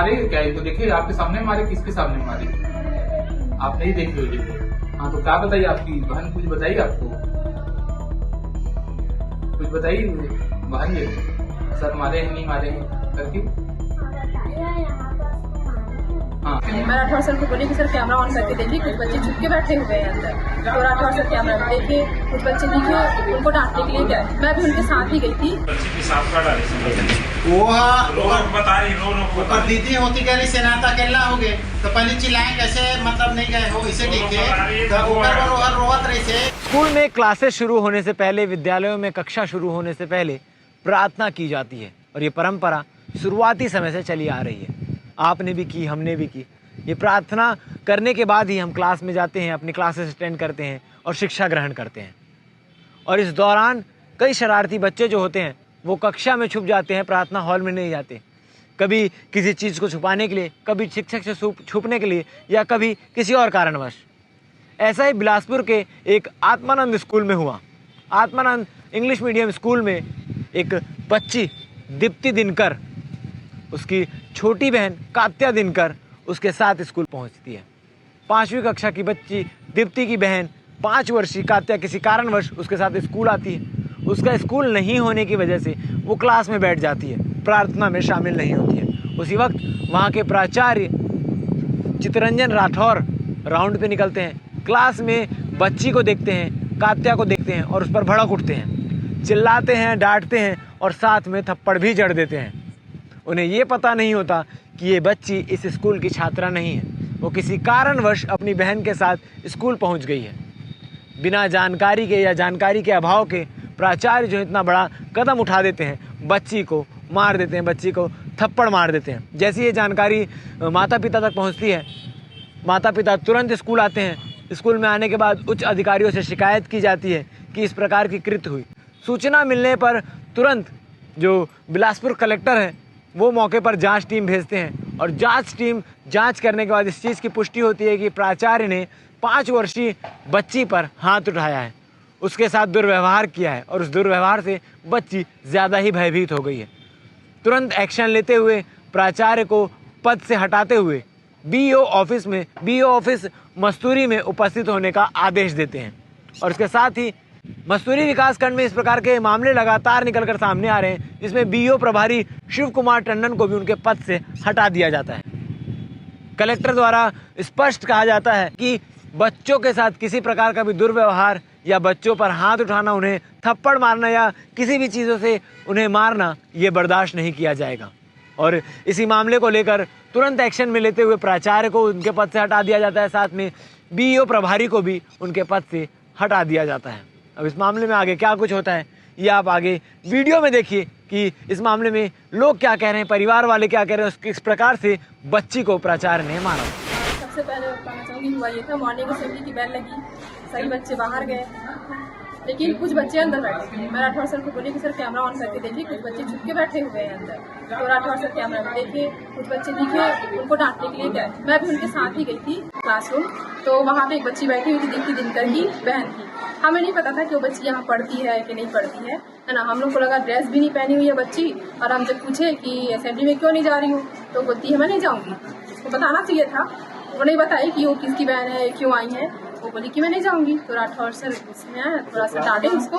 मारे क्या? इनको देखे आपके सामने मारे? किसके सामने मारे? आप नहीं देख रहे हो? हाँ, तो क्या बताइए, आपकी बहन कुछ बताइए? आपको कुछ बताइए बहन जी, सर मारे हैं नहीं मारे हैं करके? हाँ, मैं 18 सर को बोली कि सर कैमरा ऑन करके देखिए, कुछ बच्चे छुप के बैठे हुए हैं अंदर। तो 18 सर कैमरा में देखे, कुछ बच्चे दिखे, उनको डांटने के लिए गए। मैं भी उनके साथ ही गई थी। वो दीदी होती कह रही सेनाता केला हो गए तो पहले चिल्लाए कैसे, मतलब नहीं गए हो इसे देखे तो रोवत रही से। स्कूल में क्लासेस शुरू होने से पहले, विद्यालयों में कक्षा शुरू होने से पहले प्रार्थना की जाती है और ये परंपरा शुरुआती समय से चली आ रही है। आपने भी की, हमने भी की। ये प्रार्थना करने के बाद ही हम क्लास में जाते हैं, अपनी क्लासेस अटेंड करते हैं और शिक्षा ग्रहण करते हैं। और इस दौरान कई शरारती बच्चे जो होते हैं वो कक्षा में छुप जाते हैं, प्रार्थना हॉल में नहीं जाते। कभी किसी चीज़ को छुपाने के लिए, कभी शिक्षक से छुपने के लिए, या कभी किसी और कारणवश। ऐसा ही बिलासपुर के एक आत्मानंद स्कूल में हुआ। आत्मानंद इंग्लिश मीडियम स्कूल में एक बच्ची दीप्ति दिनकर, उसकी छोटी बहन कात्या दिनकर उसके साथ स्कूल पहुंचती है। 5वीं कक्षा की बच्ची दीप्ति की बहन 5 वर्षीय कात्या किसी कारणवश उसके साथ स्कूल आती है। उसका स्कूल नहीं होने की वजह से वो क्लास में बैठ जाती है, प्रार्थना में शामिल नहीं होती है। उसी वक्त वहाँ के प्राचार्य चितरंजन राठौर राउंड पे निकलते हैं, क्लास में बच्ची को देखते हैं, कात्या को देखते हैं और उस पर भड़क उठते हैं, चिल्लाते हैं, डांटते हैं और साथ में थप्पड़ भी जड़ देते हैं। उन्हें ये पता नहीं होता कि ये बच्ची इस स्कूल की छात्रा नहीं है, वो किसी कारणवश अपनी बहन के साथ स्कूल पहुंच गई है। बिना जानकारी के या जानकारी के अभाव के प्राचार्य जो इतना बड़ा कदम उठा देते हैं, बच्ची को मार देते हैं, बच्ची को थप्पड़ मार देते हैं। जैसी ये जानकारी माता पिता तक पहुंचती है, माता पिता तुरंत स्कूल आते हैं। स्कूल में आने के बाद उच्च अधिकारियों से शिकायत की जाती है कि इस प्रकार की कृत्य हुई। सूचना मिलने पर तुरंत जो बिलासपुर कलेक्टर हैं वो मौके पर जांच टीम भेजते हैं और जांच टीम जांच करने के बाद इस चीज़ की पुष्टि होती है कि प्राचार्य ने 5 वर्षीय बच्ची पर हाथ उठाया है, उसके साथ दुर्व्यवहार किया है और उस दुर्व्यवहार से बच्ची ज़्यादा ही भयभीत हो गई है। तुरंत एक्शन लेते हुए प्राचार्य को पद से हटाते हुए बीईओ ऑफिस मस्तूरी में उपस्थित होने का आदेश देते हैं। और इसके साथ ही मस्तूरी विकासखंड में इस प्रकार के मामले लगातार निकलकर सामने आ रहे हैं, जिसमें बीईओ प्रभारी शिव कुमार टंडन को भी उनके पद से हटा दिया जाता है। कलेक्टर द्वारा स्पष्ट कहा जाता है कि बच्चों के साथ किसी प्रकार का भी दुर्व्यवहार या बच्चों पर हाथ उठाना, उन्हें थप्पड़ मारना या किसी भी चीज़ों से उन्हें मारना, ये बर्दाश्त नहीं किया जाएगा। और इसी मामले को लेकर तुरंत एक्शन में लेते हुए प्राचार्य को उनके पद से हटा दिया जाता है, साथ में बीईओ प्रभारी को भी उनके पद से हटा दिया जाता है। अब इस मामले में आगे क्या कुछ होता है ये आप आगे वीडियो में देखिए कि इस मामले में लोग क्या कह रहे हैं, परिवार वाले क्या कह रहे हैं, किस प्रकार से बच्ची को प्राचार्य ने मारा। सबसे पहले बताना चाहूँगी हुआ ये था, मॉर्निंग असेंबली की बेल लगी, सभी बच्चे बाहर गए, लेकिन कुछ बच्चे अंदर बैठे थे। मैं राठौर सर को बोली कि सर कैमरा ऑन करके देखिए, कुछ बच्चे छुप के बैठे हुए हैं अंदर। तो राठौर सर कैमरा में देखे, कुछ बच्चे दिखे, उनको डांटने के लिए गए। मैं भी उनके साथ ही गई थी क्लासरूम। तो वहाँ पे एक बच्ची बैठी हुई थी, दीप्ति दिनकर की बहन थी। हमें नहीं पता था कि वो बच्ची यहाँ पढ़ती है कि नहीं पढ़ती है ना। हम लोग को लगा ड्रेस भी नहीं पहनी हुई है बच्ची, और हम जब पूछे कि असेंबली में क्यों नहीं जा रही हूँ तो बोलती है मैं नहीं जाऊँगी। उसको बताना चाहिए था, वो नहीं बताई कि वो किसकी बहन है, क्यों आई है। वो बोली कि मैं नहीं जाऊँगी। तो राठौर सर उसमें आया, थोड़ा सा डांटे उसको।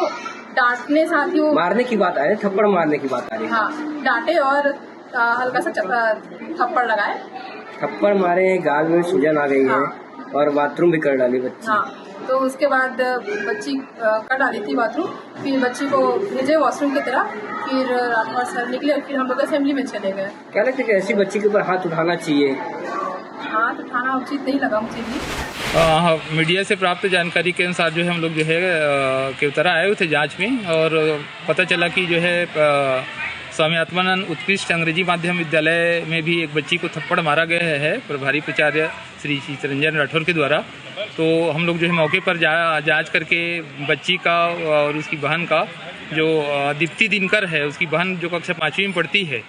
डांटने साथ ही वो मारने की बात आ रही है, थप्पड़ मारने की बात आ रही है। हाँ, डांटे और हल्का सा थप्पड़ लगाए, थप्पड़ मारे, गाल में सूजन आ गई है। हाँ। और बाथरूम भी कर डाली बच्ची। हाँ, तो उसके बाद बच्ची कर डाली थी बाथरूम। फिर बच्ची को भेजे वॉशरूम की तरफ, फिर राठौर सर निकले, फिर हम लोग असेंबली में चले गए। क्या लगता है कि ऐसी बच्ची के ऊपर हाथ उठाना चाहिए? हाथ उठाना उचित नहीं लगा मुझे भी। मीडिया से प्राप्त जानकारी के अनुसार जो है हम लोग जो है केवतरा आए हुए थे जांच में, और पता चला कि जो है स्वामी आत्मानंद उत्कृष्ट अंग्रेजी माध्यम विद्यालय में भी एक बच्ची को थप्पड़ मारा गया है प्रभारी प्राचार्य श्री चितरंजन राठौर के द्वारा। तो हम लोग जो है मौके पर जांच करके बच्ची का और उसकी बहन का, जो दीप्ति दिनकर है, उसकी बहन जो कक्षा 5वीं में पढ़ती है,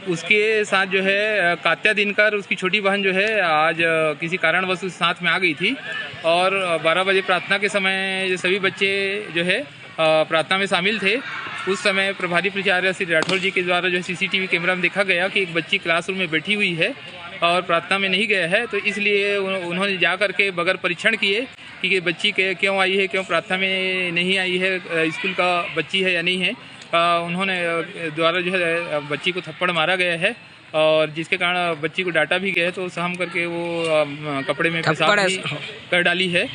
उसके साथ जो है कात्या दिनकर, उसकी छोटी बहन जो है आज किसी कारणवश उस साथ में आ गई थी। और 12 बजे प्रार्थना के समय ये सभी बच्चे जो है प्रार्थना में शामिल थे। उस समय प्रभारी प्राचार्य श्री राठौर जी के द्वारा जो सीसीटीवी कैमरा में देखा गया कि एक बच्ची क्लासरूम में बैठी हुई है और प्रार्थना में नहीं गया है, तो इसलिए उन्होंने जा कर के बगैर परीक्षण किए कि बच्ची क्यों आई है, क्यों प्रार्थना में नहीं आई है, स्कूल का बच्ची है या नहीं है, उन्होंने द्वारा जो है बच्ची को थप्पड़ मारा गया है और जिसके कारण बच्ची को डांटा भी गया है। तो सहम करके वो कपड़े में पेशाब भी कर डाली है,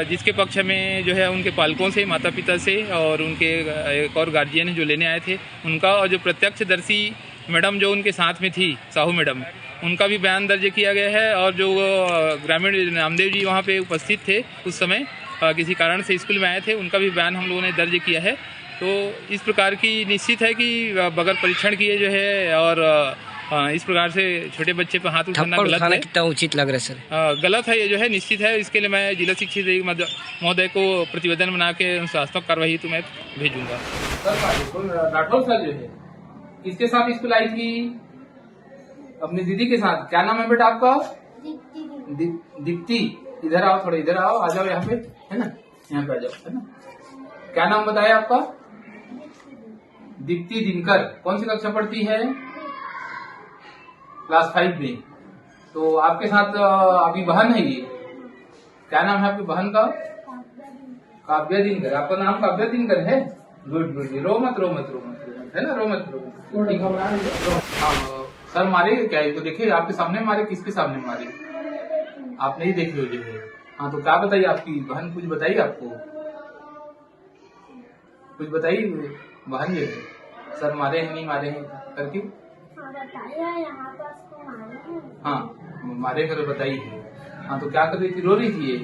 जिसके पक्ष में जो है उनके पालकों से, माता पिता से और उनके एक और गार्जियन जो लेने आए थे उनका, और जो प्रत्यक्षदर्शी मैडम जो उनके साथ में थी, साहू मैडम, उनका भी बयान दर्ज किया गया है। और जो ग्रामीण नामदेव जी वहाँ पे उपस्थित थे उस समय, किसी कारण से स्कूल में आए थे, उनका भी बयान हम लोगों ने दर्ज किया है। तो इस प्रकार की निश्चित है कि बगैर परीक्षण किए जो है और इस प्रकार से छोटे बच्चे पर हाथ उठाना गलत है। कितना उचित लग रहा है सर? गलत है ये जो है, निश्चित है। इसके लिए मैं जिला शिक्षा अधिकारी महोदय को प्रतिवेदन बना के अनुशासनात्मक कार्रवाई तो मैं भेजूंगा। राठौर सर जो है किसके साथ स्कूल आई थी? अपनी दीदी के साथ। क्या नाम है बेटा आपका? दीप्ति। इधर आओ, थोड़ा इधर आओ, आ जाओ यहाँ पे, है ना, यहाँ पे आ जाओ, है ना। क्या नाम बताया आपका? दीप्ति दिनकर। कौन सी कक्षा पढ़ती है? क्लास 5 में। तो आपके साथ आपकी बहन है ये, क्या नाम है आपकी बहन का? काव्या दिनकर। आपका नाम काव्या दिनकर है? Good good. रो मत है ना, रो मत। सर मारे क्या? तो देखिए आपके सामने मारे, किसके सामने मारे? आप नहीं देख लो जो है। हाँ, तो क्या बताइए, आपकी बहन कुछ बताइए, आपको कुछ बताइए बहन जो है, सर मारे हैं नहीं मारे हैं करके? हाँ, मारे कर बताइए। हाँ, तो क्या कर रही थी? रो रही थी ये?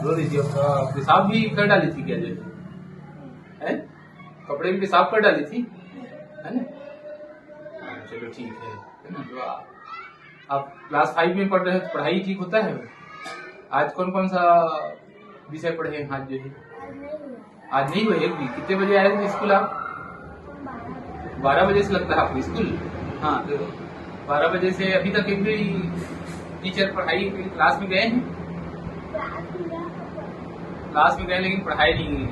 रो रही थी। पेशाब भी कर डाली थी क्या जो है? कपड़े भी पेशाब कर डाली थी, है ना? चलो ठीक है ना। तो आप क्लास 5 में पढ़ रहे हैं तो पढ़ाई ठीक होता है। आज कौन कौन सा विषय पढ़े हैं? आज जो है आज नहीं हुए एक भी। कितने बजे आए थे स्कूल आप? 12 बजे से लगता है आपको स्कूल? हाँ, तो 12 बजे से अभी तक एक भी टीचर पढ़ाई क्लास में गए हैं? क्लास में गए लेकिन पढ़ाई नहीं हुई।